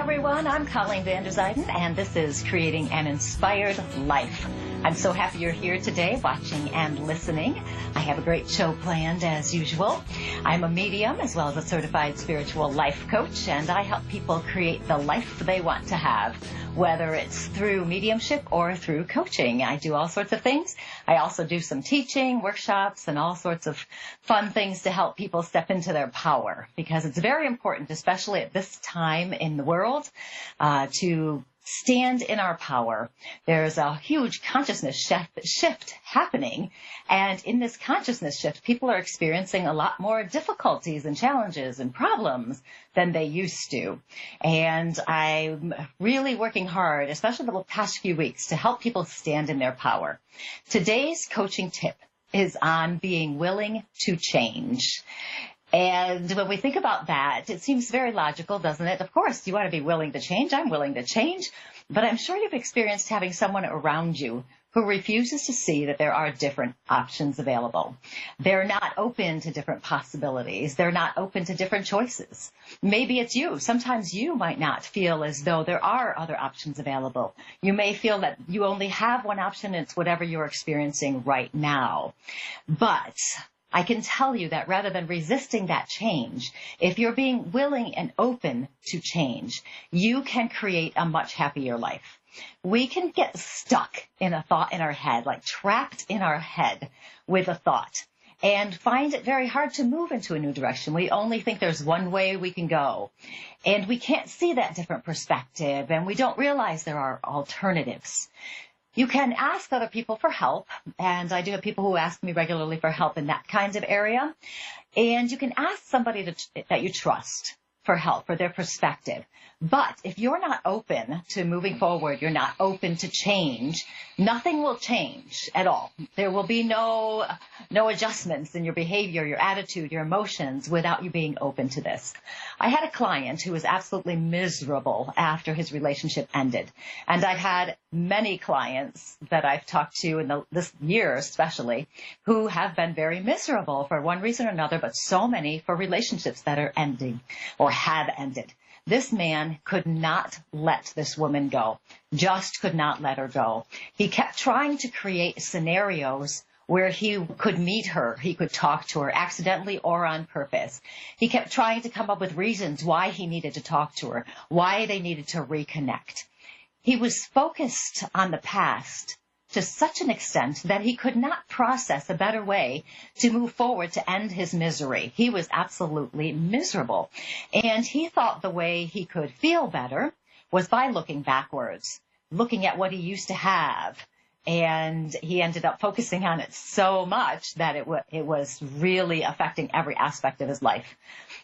everyone. I'm Colleen Vanderzyden, and this is Creating an Inspired Life. I'm so happy you're here today watching and listening. I have a great show planned as usual. I'm a medium as well as a certified spiritual life coach, and I help people create the life they want to have, whether it's through mediumship or through coaching. I do all sorts of things. I also do some teaching, workshops, and all sorts of fun things to help people step into their power, because it's very important, especially at this time in the world, to stand in our power. There's a huge consciousness shift happening, and in this consciousness shift, people are experiencing a lot more difficulties and challenges and problems than they used to. And I'm really working hard, especially the past few weeks, to help people stand in their power. Today's coaching tip is on being willing to change. And when we think about that, it seems very logical, doesn't it? Of course, you want to be willing to change. I'm willing to change. But I'm sure you've experienced having someone around you who refuses to see that there are different options available. They're not open to different possibilities. They're not open to different choices. Maybe it's you. Sometimes you might not feel as though there are other options available. You may feel that you only have one option, and it's whatever you're experiencing right now. But I can tell you that rather than resisting that change, if you're being willing and open to change, you can create a much happier life. We can get stuck in a thought in our head, like trapped in our head with a thought, and find it very hard to move into a new direction. We only think there's one way we can go, and we can't see that different perspective, and we don't realize there are alternatives. You can ask other people for help, and I do have people who ask me regularly for help in that kind of area. And you can ask somebody that you trust for help, for their perspective. But if you're not open to moving forward, you're not open to change, nothing will change at all. There will be no adjustments in your behavior, your attitude, your emotions without you being open to this. I had a client who was absolutely miserable after his relationship ended. And I've had many clients that I've talked to in this year especially who have been very miserable for one reason or another, but so many for relationships that are ending or have ended. This man could not let this woman go, just could not let her go. He kept trying to create scenarios where he could meet her, he could talk to her accidentally or on purpose. He kept trying to come up with reasons why he needed to talk to her, why they needed to reconnect. He was focused on the past to such an extent that he could not process a better way to move forward to end his misery. He was absolutely miserable. And he thought the way he could feel better was by looking backwards, looking at what he used to have. And he ended up focusing on it so much that it was really affecting every aspect of his life.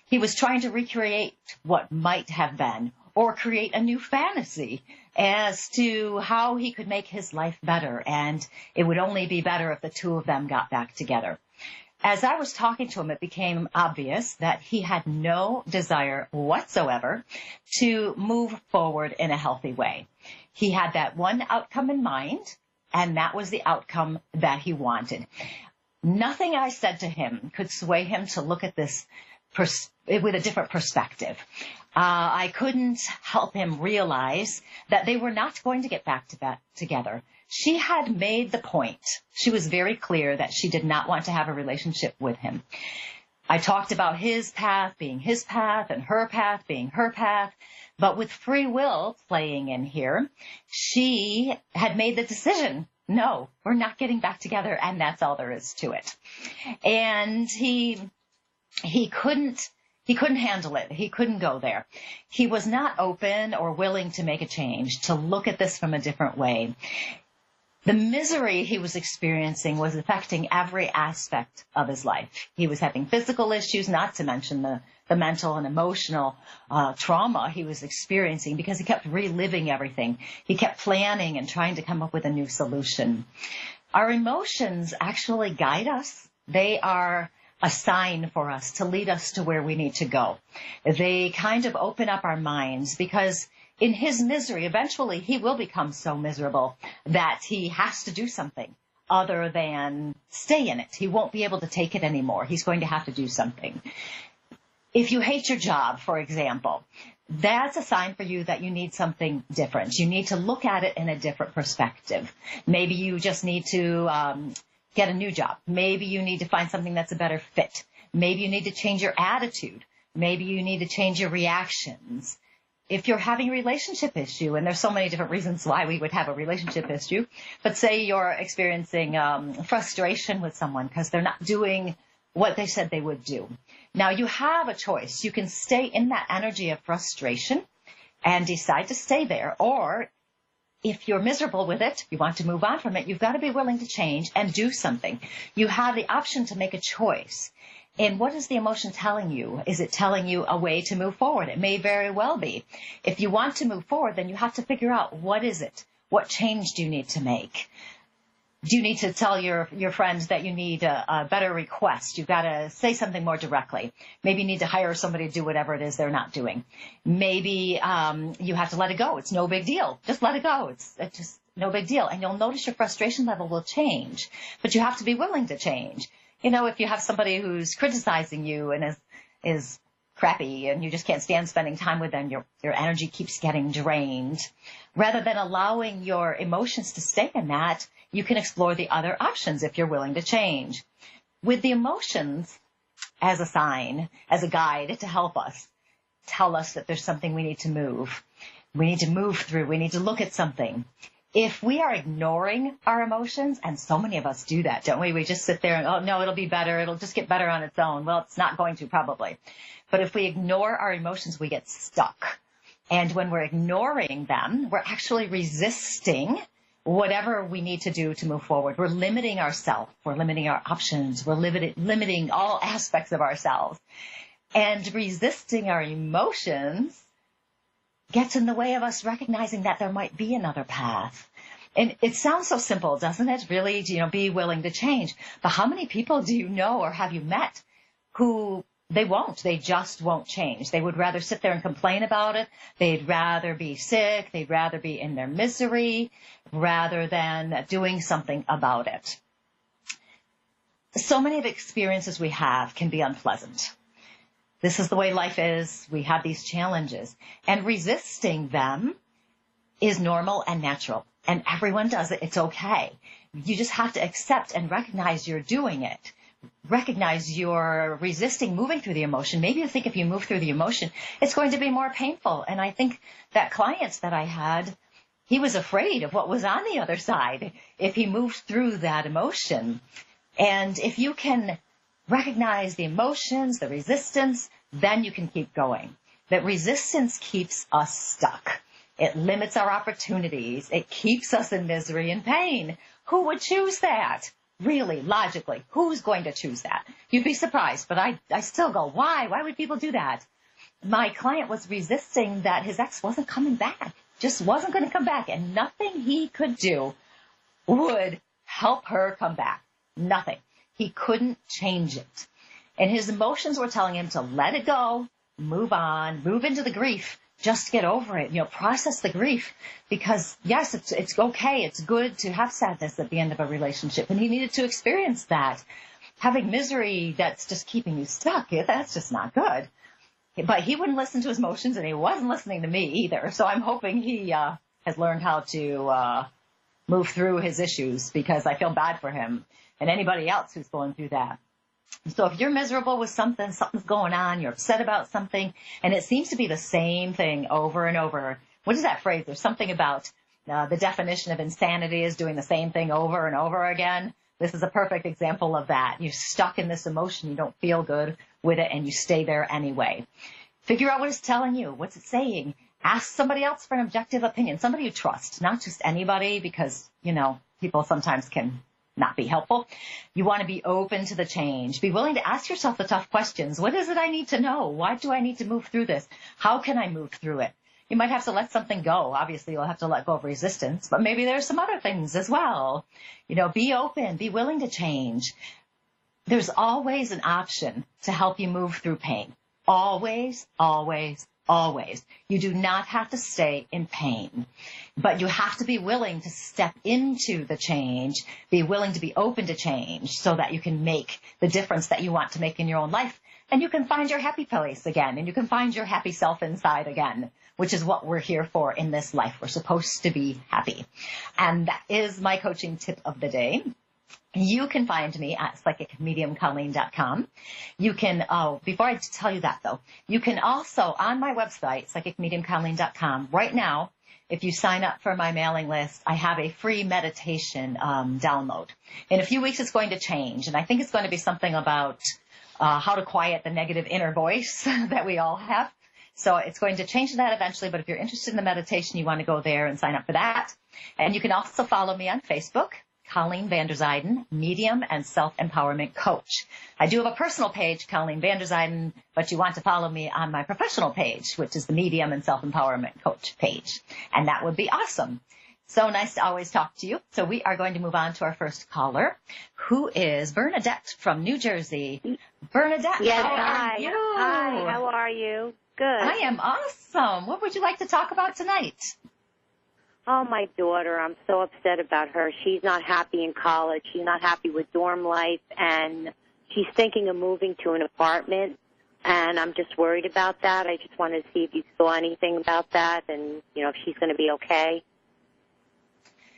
He was trying to recreate what might have been, or create a new fantasy as to how he could make his life better. And it would only be better if the two of them got back together. As I was talking to him, it became obvious that he had no desire whatsoever to move forward in a healthy way. He had that one outcome in mind, and that was the outcome that he wanted. Nothing I said to him could sway him to look at this with a different perspective. I couldn't help him realize that they were not going to get back together. She had made the point. She was very clear that she did not want to have a relationship with him. I talked about his path being his path and her path being her path. But with free will playing in here, she had made the decision, no, we're not getting back together, and that's all there is to it. And he couldn't handle it. He couldn't go there. He was not open or willing to make a change, to look at this from a different way. The misery he was experiencing was affecting every aspect of his life. He was having physical issues, not to mention the mental and emotional trauma he was experiencing, because he kept reliving everything. He kept planning and trying to come up with a new solution. Our emotions actually guide us. They are a sign for us to lead us to where we need to go. They kind of open up our minds, because in his misery, eventually he will become so miserable that he has to do something other than stay in it. He won't be able to take it anymore. He's going to have to do something. If you hate your job, for example, that's a sign for you that you need something different. You need to look at it in a different perspective. Maybe you just need to get a new job. Maybe you need to find something that's a better fit. Maybe you need to change your attitude. Maybe you need to change your reactions. If you're having a relationship issue, and there's so many different reasons why we would have a relationship issue, but say you're experiencing frustration with someone because they're not doing what they said they would do. Now you have a choice. You can stay in that energy of frustration and decide to stay there. Or if you're miserable with it, you want to move on from it, you've got to be willing to change and do something. You have the option to make a choice. And what is the emotion telling you? Is it telling you a way to move forward? It may very well be. If you want to move forward, then you have to figure out, what is it? What change do you need to make? Do you need to tell your friends that you need a better request? You've got to say something more directly. Maybe you need to hire somebody to do whatever it is they're not doing. Maybe you have to let it go. It's no big deal. Just let it go. It's just no big deal. And you'll notice your frustration level will change. But you have to be willing to change. You know, if you have somebody who's criticizing you and is crappy and you just can't stand spending time with them, your energy keeps getting drained. Rather than allowing your emotions to stay in that, you can explore the other options if you're willing to change. With the emotions as a sign, as a guide to help us, tell us that there's something we need to move. We need to move through. We need to look at something. If we are ignoring our emotions, and so many of us do that, don't we? We just sit there and, oh, no, it'll be better. It'll just get better on its own. Well, it's not going to, probably. But if we ignore our emotions, we get stuck. And when we're ignoring them, we're actually resisting whatever we need to do to move forward. We're limiting ourselves. We're limiting our options. We're limiting all aspects of ourselves. And resisting our emotions gets in the way of us recognizing that there might be another path. And it sounds so simple, doesn't it? Really, be willing to change. But how many people do you know or have you met who they just won't change? They would rather sit there and complain about it. They'd rather be sick. They'd rather be in their misery rather than doing something about it. So many of the experiences we have can be unpleasant. This is the way life is. We have these challenges. And resisting them is normal and natural. And everyone does it. It's okay. You just have to accept and recognize you're doing it. Recognize you're resisting moving through the emotion. Maybe you think if you move through the emotion, it's going to be more painful. And I think that client that I had, he was afraid of what was on the other side if he moved through that emotion. And if you can recognize the emotions, the resistance, then you can keep going. That resistance keeps us stuck. It limits our opportunities. It keeps us in misery and pain. Who would choose that? Really, logically, who's going to choose that? You'd be surprised, but I still go, why? Why would people do that? My client was resisting that his ex wasn't coming back, just wasn't going to come back, and nothing he could do would help her come back. Nothing. He couldn't change it. And his emotions were telling him to let it go, move on, move into the grief, just get over it, process the grief. Because, yes, it's okay. It's good to have sadness at the end of a relationship. And he needed to experience that. Having misery that's just keeping you stuck, that's just not good. But he wouldn't listen to his emotions, and he wasn't listening to me either. So I'm hoping he has learned how to move through his issues, because I feel bad for him and anybody else who's going through that. So if you're miserable with something's going on, you're upset about something, and it seems to be the same thing over and over. What is that phrase? There's something about the definition of insanity is doing the same thing over and over again. This is a perfect example of that. You're stuck in this emotion. You don't feel good with it, and you stay there anyway. Figure out what it's telling you. What's it saying? Ask somebody else for an objective opinion, somebody you trust, not just anybody, because, people sometimes can not be helpful. You want to be open to the change. Be willing to ask yourself the tough questions. What is it I need to know? Why do I need to move through this? How can I move through it? You might have to let something go. Obviously, you'll have to let go of resistance, but maybe there's some other things as well. Be open, be willing to change. There's always an option to help you move through pain. Always, always, always. You do not have to stay in pain, but you have to be willing to step into the change, be willing to be open to change so that you can make the difference that you want to make in your own life. and you can find your happy place again, and you can find your happy self inside again, which is what we're here for in this life. We're supposed to be happy. And that is my coaching tip of the day. You can find me at psychicmediumcolleen.com. You can, before I tell you that though, you can also on my website, psychicmediumcolleen.com, right now, if you sign up for my mailing list, I have a free meditation download. In a few weeks, it's going to change, and I think it's going to be something about how to quiet the negative inner voice that we all have. So it's going to change that eventually, but if you're interested in the meditation, you want to go there and sign up for that. And you can also follow me on Facebook, Colleen Vanderzyden, Medium and Self-Empowerment Coach. I do have a personal page, Colleen Vanderzyden, but you want to follow me on my professional page, which is the Medium and Self-Empowerment Coach page. And that would be awesome. So nice to always talk to you. So we are going to move on to our first caller, who is Bernadette from New Jersey. Bernadette, yes, how hi. are you? Hi, how are you? Good. I am awesome. What would you like to talk about tonight? Oh, my daughter, I'm so upset about her. She's not happy in college. She's not happy with dorm life, and she's thinking of moving to an apartment, and I'm just worried about that. I just wanted to see if you saw anything about that and, if she's going to be okay.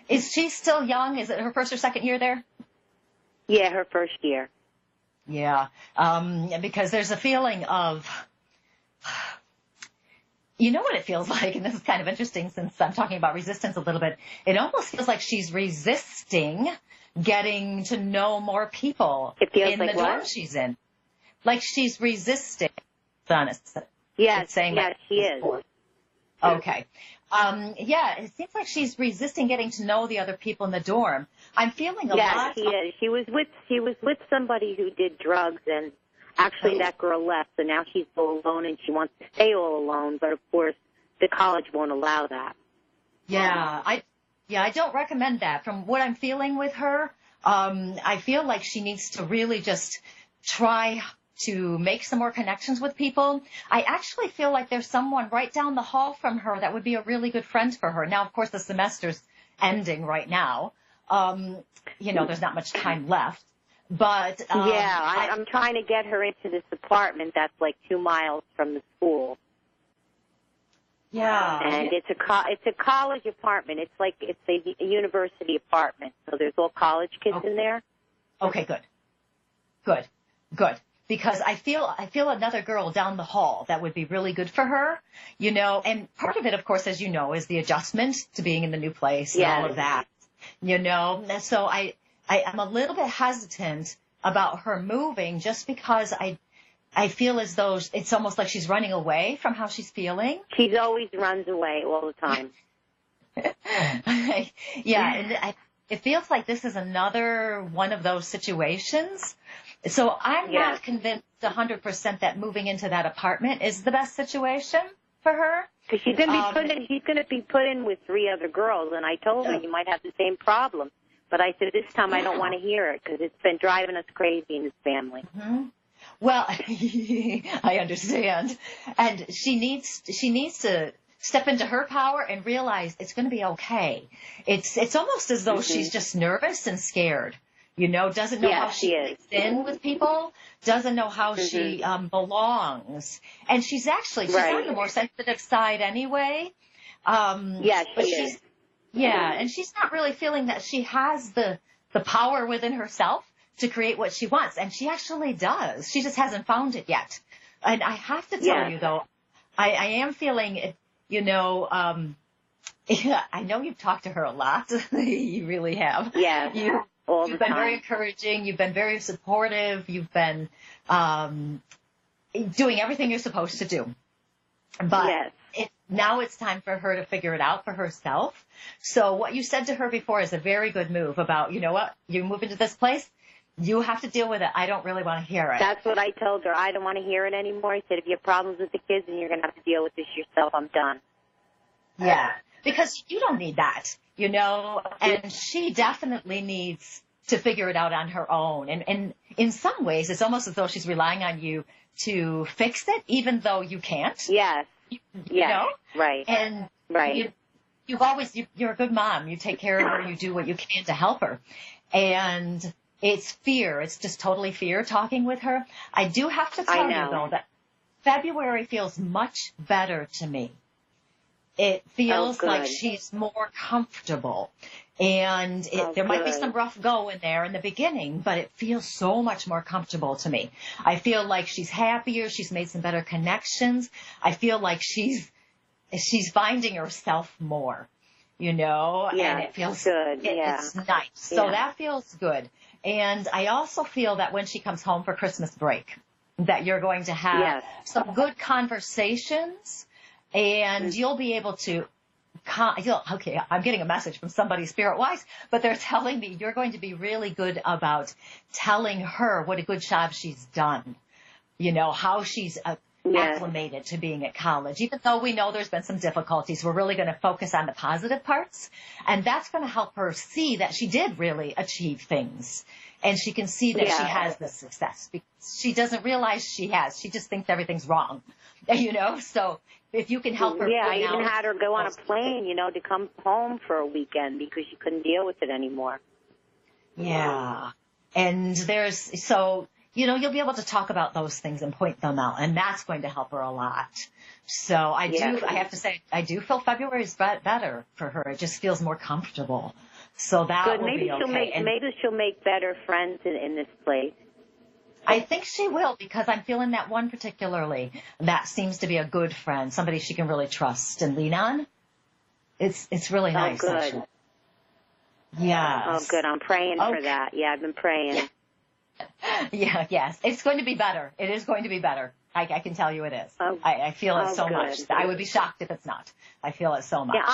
Is she still young? Is it her first or second year there? Yeah, her first year. Yeah, because there's a feeling of... You know what it feels like, and this is kind of interesting since I'm talking about resistance a little bit. It almost feels like she's resisting getting to know more people in the dorm she's in. Like she's resisting. Honest. Yes, saying yes, she is. Okay. Yeah, it seems like she's resisting getting to know the other people in the dorm. I'm feeling a lot. Yes, she is. She was with somebody who did drugs, and actually that girl left, so now she's all alone and she wants to stay all alone, but of course the college won't allow that. Yeah, I don't recommend that. From what I'm feeling with her, I feel like she needs to really just try to make some more connections with people. I actually feel like there's someone right down the hall from her that would be a really good friend for her. Now, of course, the semester's ending right now. There's not much time left. But I'm trying to get her into this apartment that's like 2 miles from the school. Yeah, and it's a college apartment. It's a university apartment, so there's all college kids in there. Okay, good. Because I feel another girl down the hall that would be really good for her, And part of it, of course, as you know, is the adjustment to being in the new place and all of that, So I'm a little bit hesitant about her moving just because I feel as though it's almost like she's running away from how she's feeling. She always runs away all the time. Yeah, and it feels like this is another one of those situations. So I'm not convinced 100% that moving into that apartment is the best situation for her. Because she's going to be put in with 3 other girls, and I told her you might have the same problem. But I said, this time I don't want to hear it because it's been driving us crazy in this family. Mm-hmm. Well, I understand. And she needs to step into her power and realize it's going to be okay. It's almost as though she's just nervous and scared, doesn't know how she fits in with people, doesn't know how she belongs. And she's on the more sensitive side anyway. She is. Yeah, and she's not really feeling that she has the power within herself to create what she wants. And she actually does. She just hasn't found it yet. And I have to tell you, though, I am feeling, I know you've talked to her a lot. You really have. Yeah, you've been very encouraging. You've been very supportive. You've been doing everything you're supposed to do. But now it's time for her to figure it out for herself. So what you said to her before is a very good move about, you move into this place, you have to deal with it. I don't really want to hear it. That's what I told her. I don't want to hear it anymore. I said, if you have problems with the kids, then you're going to have to deal with this yourself. I'm done. Yeah, because you don't need that, and she definitely needs to figure it out on her own. And in some ways, it's almost as though she's relying on you to fix it, even though you can't. Yes. Right. And you're a good mom. You take care of her. You do what you can to help her. And It's fear. It's just totally fear talking with her. I do have to tell you, though, that February feels much better to me. It feels like she's more comfortable. And there might be some rough go in there in the beginning, but it feels so much more comfortable to me. I feel like she's happier. She's made some better connections. I feel like she's finding herself more, and it feels good. It's nice. So that feels good. And I also feel that when she comes home for Christmas break, that you're going to have some good conversations, and you'll be able to okay, I'm getting a message from somebody spirit-wise, but they're telling me you're going to be really good about telling her what a good job she's done, how she's acclimated to being at college. Even though we know there's been some difficulties, we're really going to focus on the positive parts, and that's going to help her see that she did really achieve things, and she can see that she has the success, because she doesn't realize she has. She just thinks everything's wrong, so if you can help her. Yeah, I even had her go on a plane, to come home for a weekend because she couldn't deal with it anymore. Yeah. And you'll be able to talk about those things and point them out, and that's going to help her a lot. So I have to say, I do feel February is better for her. It just feels more comfortable. So that will be okay. Maybe she'll make better friends in this place. I think she will, because I'm feeling that one particularly that seems to be a good friend, somebody she can really trust and lean on. It's really nice. Oh, good. Actually. Yes. Oh, good. I'm praying for that. Yeah, I've been praying. Yes. It's going to be better. It is going to be better. I can tell you it is. I feel it so much. I would be shocked if it's not. I feel it so much. Yeah,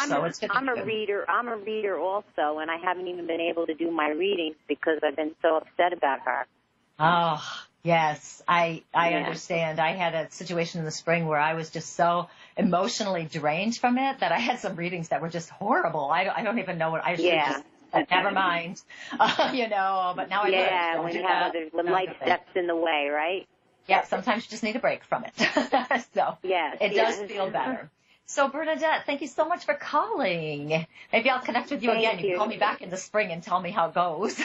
I'm a reader. I'm a reader also, and I haven't even been able to do my readings because I've been so upset about her. Oh, yes, I understand. I had a situation in the spring where I was just so emotionally drained from it that I had some readings that were just horrible. I don't even know what I should just never mind, but now I learned. When you have other life steps in the way, right? Yeah, sometimes you just need a break from it. So it does feel better. So Bernadette, thank you so much for calling. Maybe I'll connect with you again. You can call me back in the spring and tell me how it goes.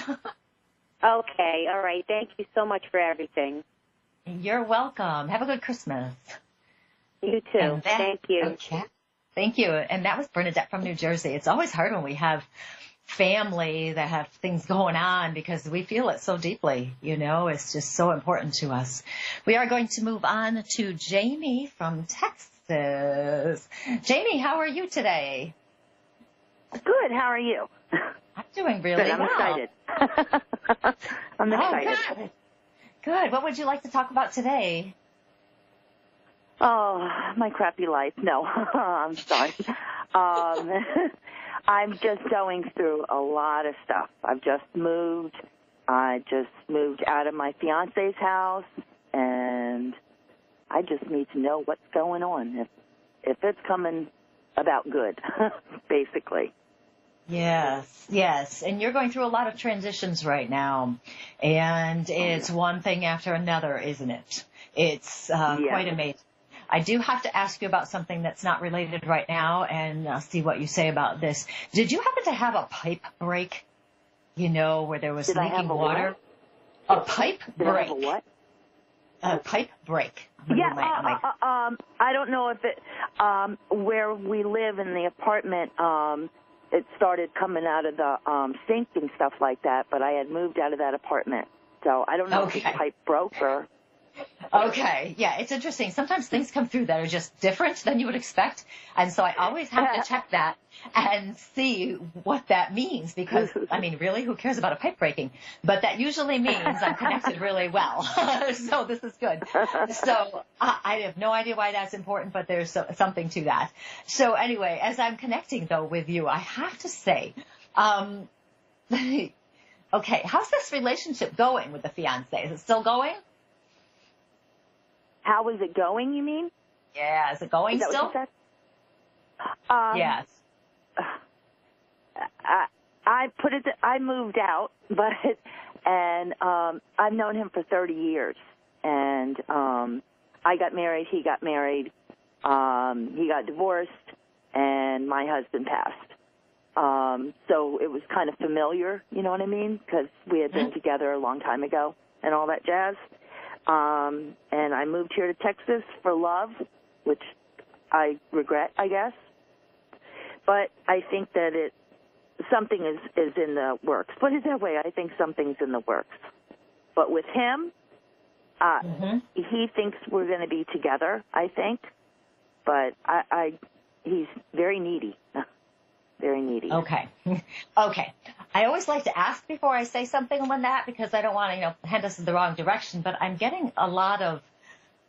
Okay, all right. Thank you so much for everything. You're welcome. Have a good Christmas. You too. Thank you. Okay. Thank you. And that was Bernadette from New Jersey. It's always hard when we have family that have things going on because we feel it so deeply. It's just so important to us. We are going to move on to Jamie from Texas. Jamie, how are you today? Good. How are you? I'm doing really well. I'm excited. I'm excited. Oh, good. What would you like to talk about today? Oh, my crappy life. No, I'm sorry. I'm just going through a lot of stuff. I've just moved. I just moved out of my fiance's house, and I just need to know what's going on, if it's coming about good, basically. Yes. And you're going through a lot of transitions right now. And it's one thing after another, isn't it? It's quite amazing. I do have to ask you about something that's not related right now, and I'll see what you say about this. Did you happen to have a pipe break, where there was leaking water? A pipe break. Did I have a what? A pipe break. Yeah, I don't know if it, where we live in the apartment, it started coming out of the sink and stuff like that, but I had moved out of that apartment. So I don't know if the pipe broke or... Okay. Yeah, it's interesting. Sometimes things come through that are just different than you would expect. And so I always have to check that and see what that means because, really, who cares about a pipe breaking? But that usually means I'm connected really well. So this is good. So I have no idea why that's important, but there's something to that. So anyway, as I'm connecting, though, with you, I have to say, okay, how's this relationship going with the fiance? Is it still going? How is it going, you mean? Yeah, is it going still? What you said? Yes. I moved out, and I've known him for 30 years. And I got married, he got married, he got divorced, and my husband passed. So it was kind of familiar, you know what I mean? Because we had been together a long time ago and all that jazz. And I moved here to Texas for love, which I regret, I guess. But I think that something is in the works. Put it that way, I think something's in the works. But with him, he thinks we're going to be together, I think. But he's very needy. Very needy. Okay. Okay. I always like to ask before I say something on that because I don't want to, head us in the wrong direction. But I'm getting a lot of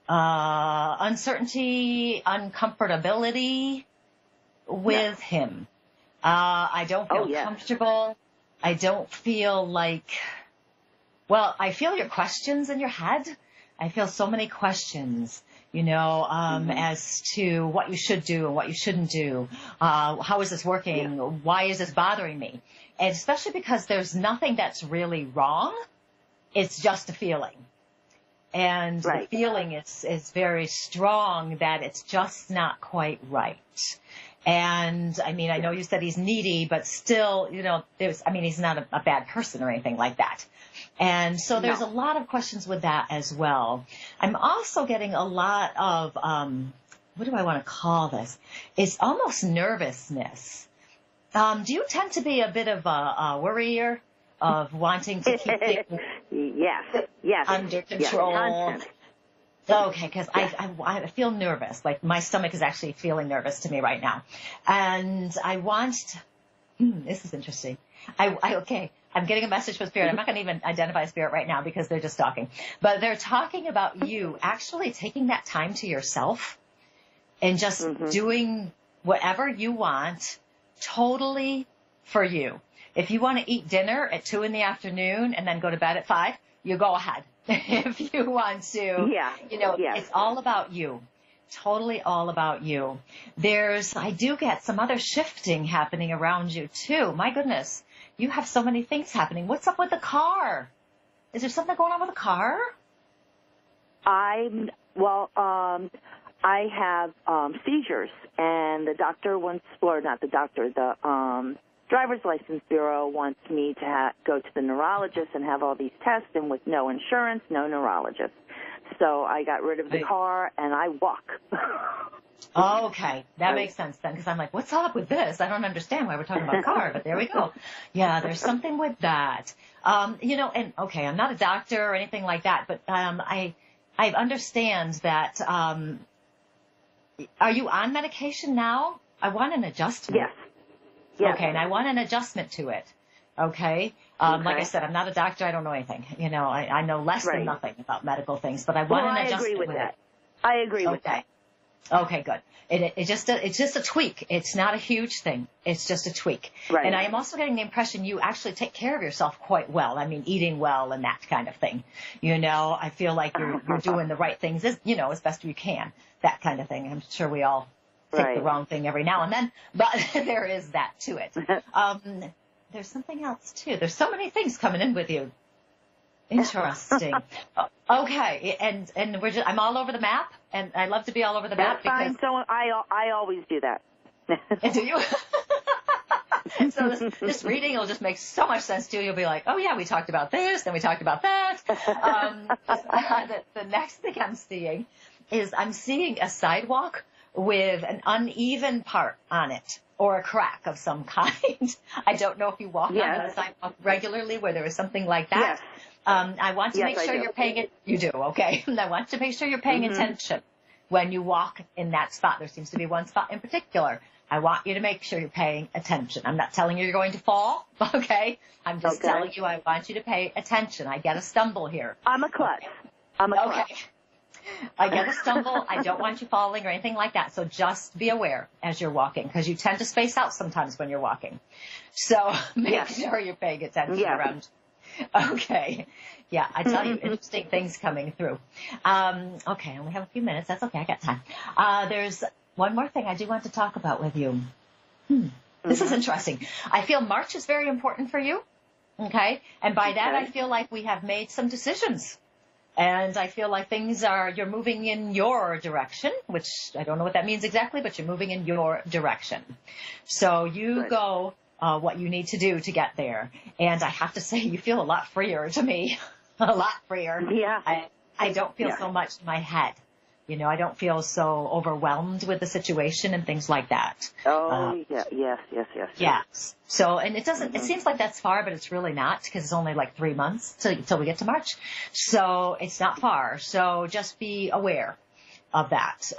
uncertainty, uncomfortability with him. I don't feel comfortable. I don't feel like, I feel your questions in your head. I feel so many questions, as to what you should do and what you shouldn't do. How is this working? Yeah. Why is this bothering me? And especially because there's nothing that's really wrong. It's just a feeling. And the feeling is very strong that it's just not quite right. And I mean, I know you said he's needy, but still, he's not a bad person or anything like that. And so there's a lot of questions with that as well. I'm also getting a lot of, what do I want to call this? It's almost nervousness. Do you tend to be a bit of a worrier of wanting to keep things yes. under control? Yes, okay, because I feel nervous. Like my stomach is actually feeling nervous to me right now. And I want this is interesting. I'm getting a message from Spirit. I'm not going to even identify Spirit right now because they're just talking. But they're talking about you actually taking that time to yourself and just doing whatever you want totally for you. If you want to eat dinner at 2 p.m. and then go to bed at 5, you go ahead. If you want to, it's all about you. Totally all about you. I do get some other shifting happening around you too. My goodness. You have so many things happening. What's up with the car? Is there something going on with the car? I have seizures, and the doctor wants, or not the doctor, the driver's license bureau wants me to go to the neurologist and have all these tests, and with no insurance, no neurologist. So I got rid of the car, and I walk. Oh, okay. That makes sense then, because I'm like, what's up with this? I don't understand why we're talking about a car, but there we go. Yeah, there's something with that. I'm not a doctor or anything like that, but I understand that. Are you on medication now? I want an adjustment. Yes. Okay, and I want an adjustment to it. Okay. Like I said, I'm not a doctor. I don't know anything. I know less than nothing about medical things, but I want an adjustment. I agree with that. I agree with that. Okay, good. It's just a tweak. It's not a huge thing. It's just a tweak. Right. And I am also getting the impression you actually take care of yourself quite well. I mean, eating well and that kind of thing. I feel like you're doing the right things, as best you can. That kind of thing. I'm sure we all think the wrong thing every now and then, but there is that to it. There's something else too. There's so many things coming in with you. Interesting. Okay, and I'm all over the map, and I love to be all over the map because so I always do that. Do you? So this reading will just make so much sense to you. You'll be like, oh yeah, we talked about this, then we talked about that. The next thing I'm seeing is I'm seeing a sidewalk with an uneven part on it, or a crack of some kind. I don't know if you walk on the sidewalk regularly where there is something like that. Yes. I want to make sure you're paying it. You do, okay. I want to make sure you're paying attention when you walk in that spot. There seems to be one spot in particular. I want you to make sure you're paying attention. I'm not telling you you're going to fall, okay? I'm just telling you I want you to pay attention. I get a stumble here. I'm a klutz. Okay. I get a stumble. I don't want you falling or anything like that. So just be aware as you're walking, because you tend to space out sometimes when you're walking. So make sure you're paying attention around. Okay. Yeah, I tell you, interesting things coming through. Okay, I only have a few minutes. That's okay. I got time. There's one more thing I do want to talk about with you. This is interesting. I feel March is very important for you. Okay. And by that, I feel like we have made some decisions. And I feel like you're moving in your direction, which I don't know what that means exactly, but you're moving in your direction. So you go what you need to do to get there. And I have to say, you feel a lot freer to me, a lot freer. Yeah. I don't feel so much in my head. You know, I don't feel so overwhelmed with the situation and things like that. Oh, yes. Yes. So, and it doesn't, it seems like that's far, but it's really not, because it's only like 3 months till we get to March. So it's not far. So just be aware of that,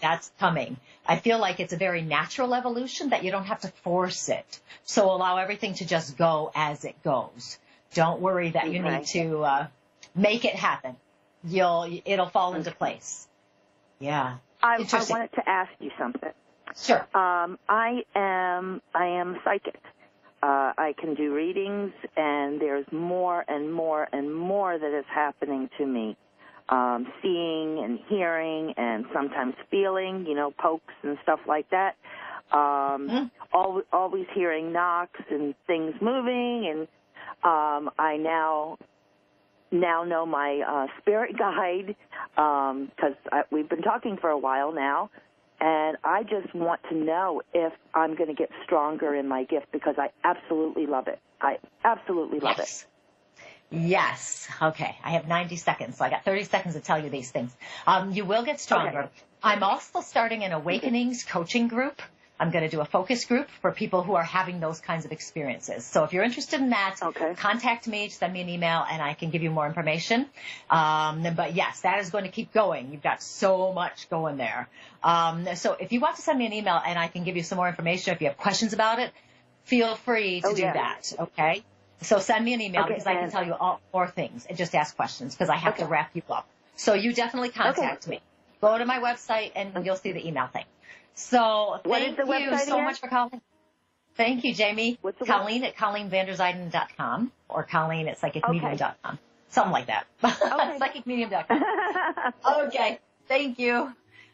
that's coming. I feel like it's a very natural evolution that you don't have to force it. So allow everything to just go as it goes. Don't worry that you need to make it happen. It'll fall into place. Yeah. I wanted to ask you something. Sure. I am psychic. I can do readings, and there's more and more and more that is happening to me. Seeing and hearing and sometimes feeling, pokes and stuff like that. Always hearing knocks and things moving, and I now know my spirit guide, because we've been talking for a while now, and I just want to know if I'm going to get stronger in my gift, because I absolutely love it. I absolutely love it. Yes. Okay. I have 90 seconds, so I got 30 seconds to tell you these things. You will get stronger. Okay. I'm also starting an Awakenings coaching group. I'm going to do a focus group for people who are having those kinds of experiences. So if you're interested in that, contact me, send me an email, and I can give you more information. But yes, that is going to keep going. You've got so much going there. So if you want to send me an email and I can give you some more information, if you have questions about it, feel free to do that. Okay. So send me an email, because I can tell you all more things, and just ask questions, because I have to wrap you up. So you definitely contact me. Go to my website and you'll see the email thing. So thank you so much for calling. Thank you, Jamie. Colleen at ColleenVanderzyden.com or Colleen at PsychicMedium.com. Something like that. PsychicMedium.com. Okay. Thank you.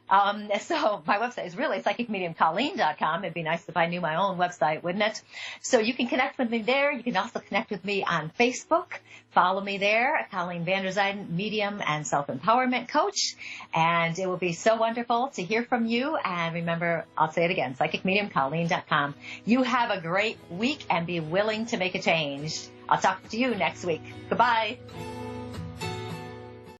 So my website is really PsychicMediumColleen.com. It'd be nice if I knew my own website, wouldn't it? So you can connect with me there. You can also connect with me on Facebook. Follow me there, Colleen Vanderzyden, Medium and Self-Empowerment Coach. And it will be so wonderful to hear from you. And remember, I'll say it again, PsychicMediumColleen.com. You have a great week and be willing to make a change. I'll talk to you next week. Goodbye.